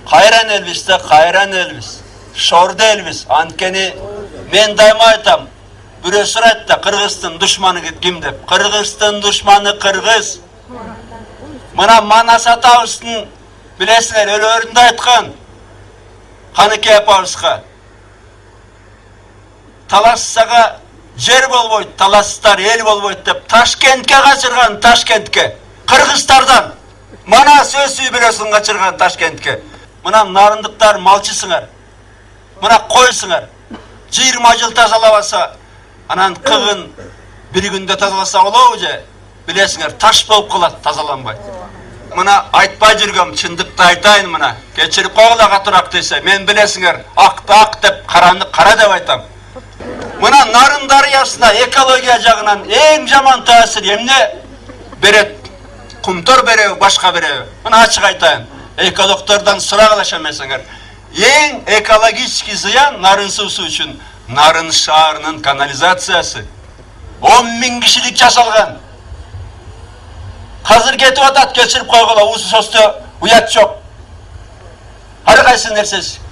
Кайран элбиз да кайран элбиз. Шорду элбиз. Анткени мен дайыма айтам. Бирөө сурайт да Кыргыздын душманы ким деп. Кыргыздын душманы Кыргыз. Мына Манас атабыздын билесиңер өлөрүндө айткан Каныкей апабызга талассага жер болбойт, таластар эл болбойт деп Ташкентке качырган, Ташкентке. Кыргыздардан Манас өз үй бүлөсүн качырган Ташкентке. Мына нарындыктар малчысыңар. Мына койсуңар. 20 жыл тазалабаса, анан кыгын бир күндө тазаласа болобу же? Билесиңер, таш болуп калат тазаланбай. Мына айтпай жүргөм, чындыкты айтайын мына. Кечирип койгула катыраак десе, мен билесиңер, акты ак деп, караны кара деп айтам. Мына Нарын дарыясына экология жагынан эң жаман таасир эмне берет? Кумтор береби, башка береби? Мына ачык айтайын. Экологтордон сурагыла эмесиңер. Эң экологический зыян Нарын суусу үчүн Нарын шаарынын канализациясы. 10 000 кишилик жасалган. Hazır ketip atat, geçirip koygula, usu sostu, uyat çok. Ар кайсы нерсеси.